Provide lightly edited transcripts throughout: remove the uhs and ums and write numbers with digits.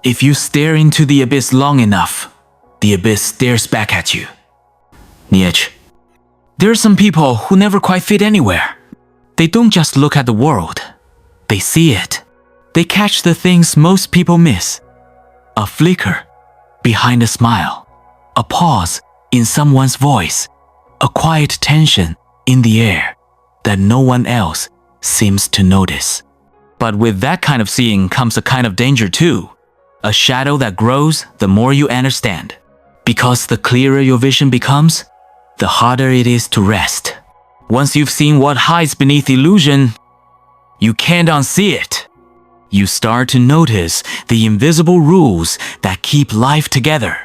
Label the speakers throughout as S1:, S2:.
S1: If you stare into the abyss long enough, the abyss stares back at you. Nietzsche. There are some people who never quite fit anywhere. They don't just look at the world. They see it. They catch the things most people miss. A flicker behind a smile. A pause in someone's voice. A quiet tension in the air that no one else seems to notice. But with that kind of seeing comes a kind of danger too. A shadow that grows the more you understand. Because the clearer your vision becomes, the harder it is to rest. Once you've seen what hides beneath illusion, you can't unsee it. You start to notice the invisible rules that keep life together.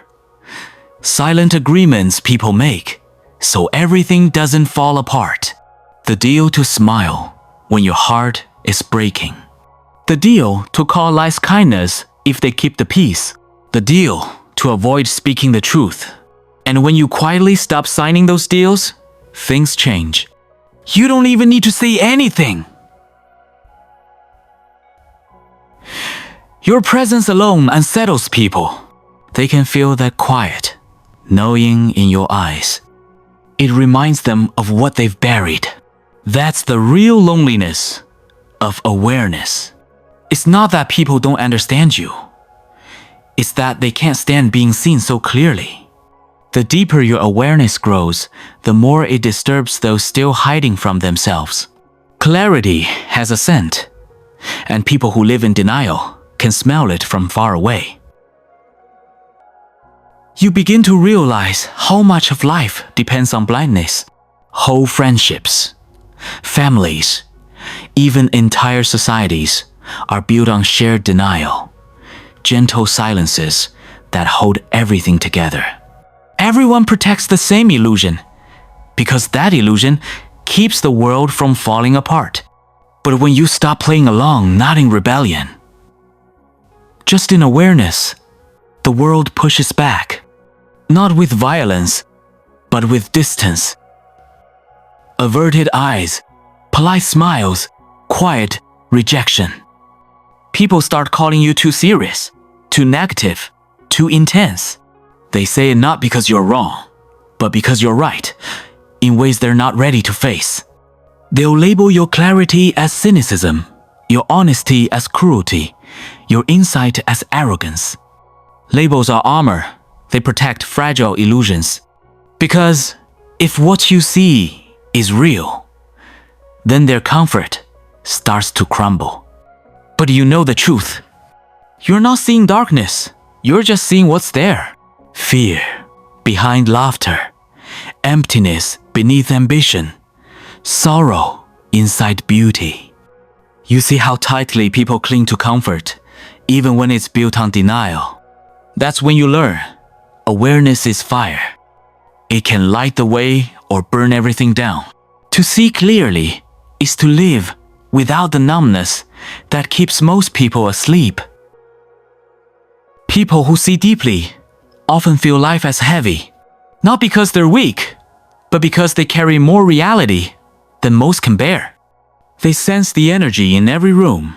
S1: Silent agreements people make, so everything doesn't fall apart. The deal to smile when your heart is breaking. The deal to call lies kindness if they keep the peace. The deal to avoid speaking the truth. And when you quietly stop signing those deals, things change. You don't even need to say anything. Your presence alone unsettles people. They can feel that quiet, knowing in your eyes. It reminds them of what they've buried. That's the real loneliness of awareness. It's not that people don't understand you. It's that they can't stand being seen so clearly. The deeper your awareness grows, the more it disturbs those still hiding from themselves. Clarity has a scent, and people who live in denial can smell it from far away. You begin to realize how much of life depends on blindness. Whole friendships, families, even entire societies are built on shared denial. Gentle silences that hold everything together. Everyone protects the same illusion, because that illusion keeps the world from falling apart. But when you stop playing along, not in rebellion, just in awareness, the world pushes back. Not with violence, but with distance. Averted eyes, polite smiles, quiet rejection. People start calling you too serious, too negative, too intense. They say it not because you're wrong, but because you're right, in ways they're not ready to face. They'll label your clarity as cynicism, your honesty as cruelty, your insight as arrogance. Labels are armor. They protect fragile illusions. Because if what you see is real, then their comfort starts to crumble. But you know the truth. You're not seeing darkness. You're just seeing what's there. Fear behind laughter. Emptiness beneath ambition. Sorrow inside beauty. You see how tightly people cling to comfort, even when it's built on denial. That's when you learn. Awareness is fire. It can light the way or burn everything down. To see clearly is to live without the numbness that keeps most people asleep. People who see deeply often feel life as heavy, not because they're weak, but because they carry more reality than most can bear. They sense the energy in every room,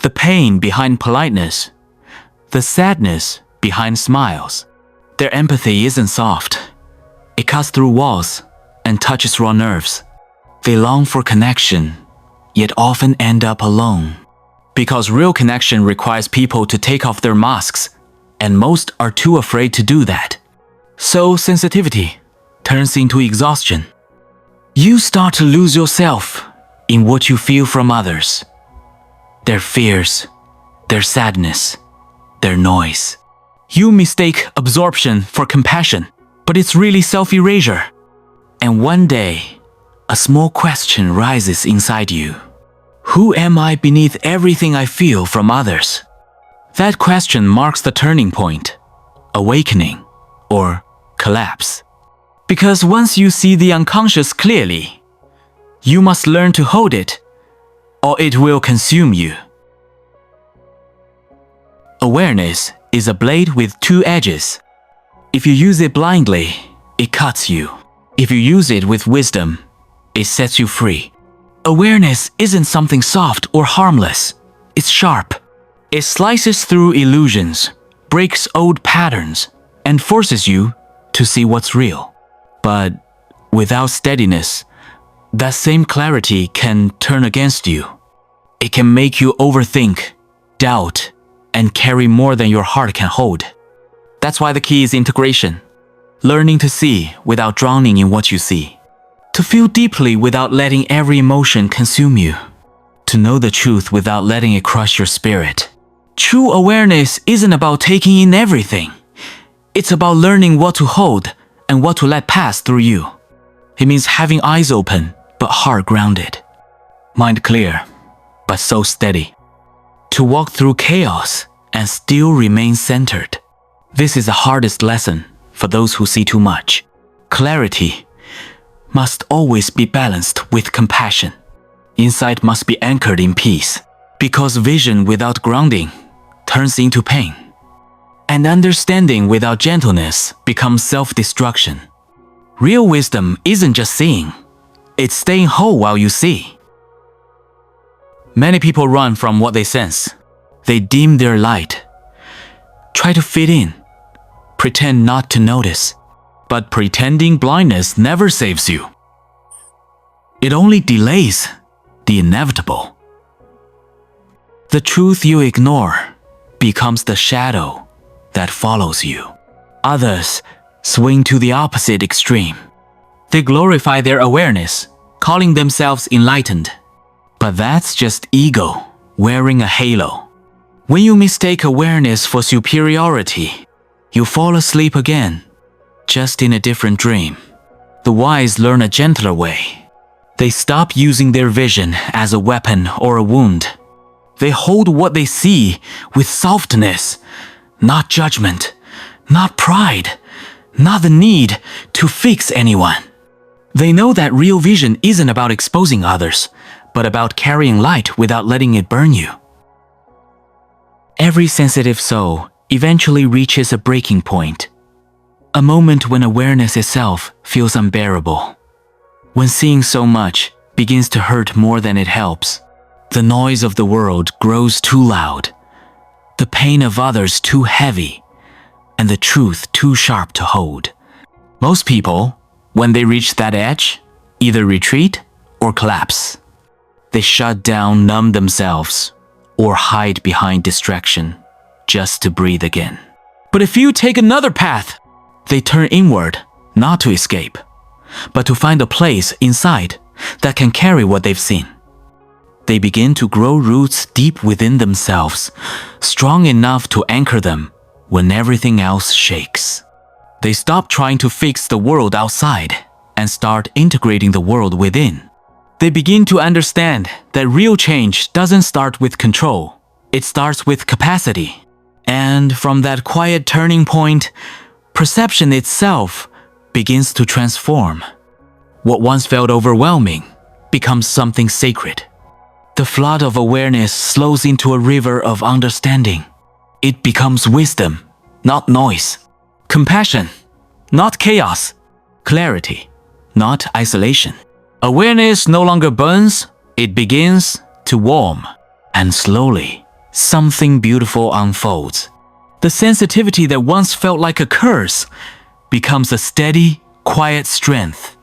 S1: the pain behind politeness, the sadness behind smiles. Their empathy isn't soft. It cuts through walls and touches raw nerves. They long for connection, yet often end up alone. Because real connection requires people to take off their masks, and most are too afraid to do that. So sensitivity turns into exhaustion. You start to lose yourself in what you feel from others. Their fears, their sadness, their noise. You mistake absorption for compassion, but it's really self-erasure. And one day, a small question rises inside you. Who am I beneath everything I feel from others? That question marks the turning point, awakening, or collapse. Because once you see the unconscious clearly, you must learn to hold it, or it will consume you. Awareness is a blade with two edges. If you use it blindly, it cuts you. If you use it with wisdom, it sets you free. Awareness isn't something soft or harmless. It's sharp. It slices through illusions, breaks old patterns, and forces you to see what's real. But without steadiness, that same clarity can turn against you. It can make you overthink, doubt, and carry more than your heart can hold. That's why the key is integration. Learning to see without drowning in what you see. To feel deeply without letting every emotion consume you. To know the truth without letting it crush your spirit. True awareness isn't about taking in everything. It's about learning what to hold and what to let pass through you. It means having eyes open, but heart grounded. Mind clear, but so steady. To walk through chaos and still remain centered. This is the hardest lesson for those who see too much. Clarity must always be balanced with compassion. Insight must be anchored in peace, because vision without grounding turns into pain. And understanding without gentleness becomes self-destruction. Real wisdom isn't just seeing, it's staying whole while you see. Many people run from what they sense. They dim their light, try to fit in, pretend not to notice. But pretending blindness never saves you. It only delays the inevitable. The truth you ignore becomes the shadow that follows you. Others swing to the opposite extreme. They glorify their awareness, calling themselves enlightened. But that's just ego wearing a halo. When you mistake awareness for superiority, you fall asleep again, just in a different dream. The wise learn a gentler way. They stop using their vision as a weapon or a wound. They hold what they see with softness, not judgment, not pride, not the need to fix anyone. They know that real vision isn't about exposing others, but about carrying light without letting it burn you. Every sensitive soul eventually reaches a breaking point. A moment when awareness itself feels unbearable. When seeing so much begins to hurt more than it helps. The noise of the world grows too loud. The pain of others too heavy. And the truth too sharp to hold. Most people, when they reach that edge, either retreat or collapse. They shut down, numb themselves, or hide behind distraction just to breathe again. But if you take another path, they turn inward, not to escape, but to find a place inside that can carry what they've seen. They begin to grow roots deep within themselves, strong enough to anchor them when everything else shakes. They stop trying to fix the world outside and start integrating the world within. They begin to understand that real change doesn't start with control, it starts with capacity. And from that quiet turning point, perception itself begins to transform. What once felt overwhelming becomes something sacred. The flood of awareness slows into a river of understanding. It becomes wisdom, not noise. Compassion, not chaos. Clarity, not isolation. Awareness no longer burns, it begins to warm. And slowly, something beautiful unfolds. The sensitivity that once felt like a curse becomes a steady, quiet strength.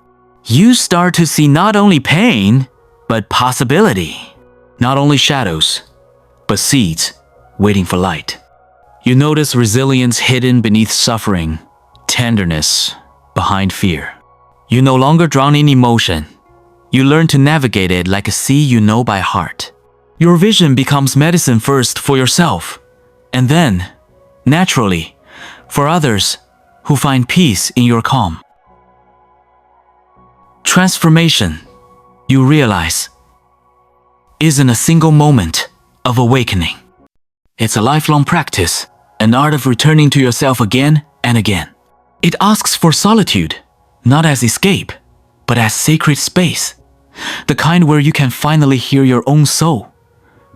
S1: You start to see not only pain, but possibility. Not only shadows, but seeds waiting for light. You notice resilience hidden beneath suffering, tenderness behind fear. You no longer drown in emotion. You learn to navigate it like a sea you know by heart. Your vision becomes medicine first for yourself, and then, naturally, for others who find peace in your calm. Transformation, you realize, isn't a single moment of awakening. It's a lifelong practice, an art of returning to yourself again and again. It asks for solitude, not as escape, but as sacred space. The kind where you can finally hear your own soul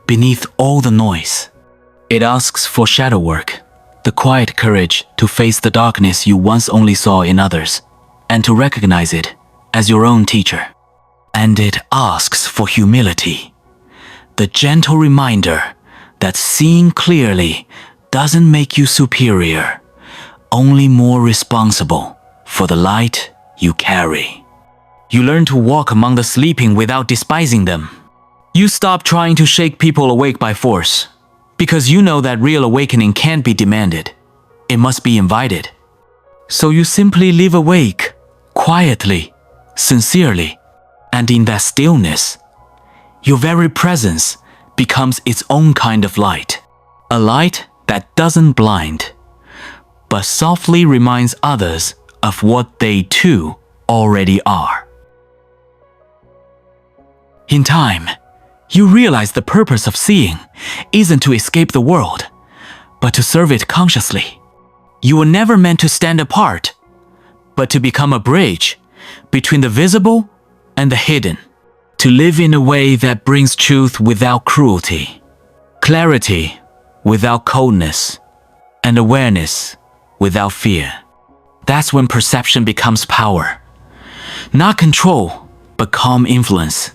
S1: beneath all the noise. It asks for shadow work, the quiet courage to face the darkness you once only saw in others, and to recognize it as your own teacher. And it asks for humility, the gentle reminder that seeing clearly doesn't make you superior, only more responsible for the light you carry. You learn to walk among the sleeping without despising them. You stop trying to shake people awake by force, because you know that real awakening can't be demanded. It must be invited. So you simply live awake, quietly, sincerely, and in that stillness, your very presence becomes its own kind of light. A light that doesn't blind, but softly reminds others of what they too already are. In time, you realize the purpose of seeing isn't to escape the world, but to serve it consciously. You were never meant to stand apart, but to become a bridge between the visible and the hidden, to live in a way that brings truth without cruelty, clarity without coldness, and awareness without fear. That's when perception becomes power. Not control, but calm influence.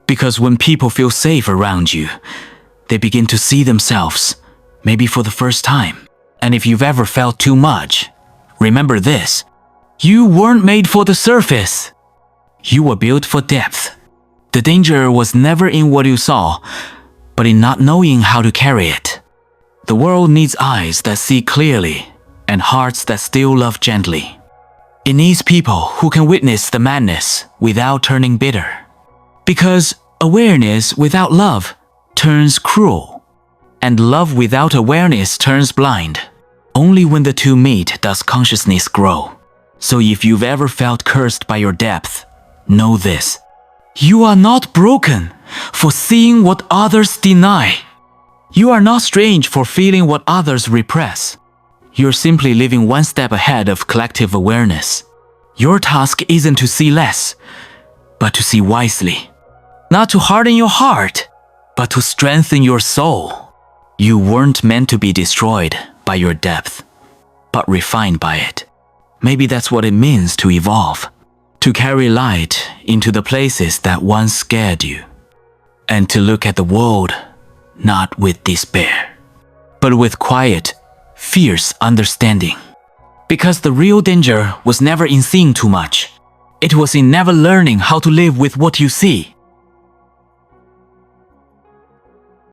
S1: Because when people feel safe around you, they begin to see themselves, maybe for the first time. And if you've ever felt too much, remember this: you weren't made for the surface. You were built for depth. The danger was never in what you saw, but in not knowing how to carry it. The world needs eyes that see clearly and hearts that still love gently. It needs people who can witness the madness without turning bitter. Because awareness without love turns cruel, and love without awareness turns blind. Only when the two meet does consciousness grow. So if you've ever felt cursed by your depth, know this: you are not broken for seeing what others deny. You are not strange for feeling what others repress. You're simply living one step ahead of collective awareness. Your task isn't to see less, but to see wisely. Not to harden your heart, but to strengthen your soul. You weren't meant to be destroyed by your depth, but refined by it. Maybe that's what it means to evolve. To carry light into the places that once scared you. And to look at the world not with despair, but with quiet, fierce understanding. Because the real danger was never in seeing too much. It was in never learning how to live with what you see.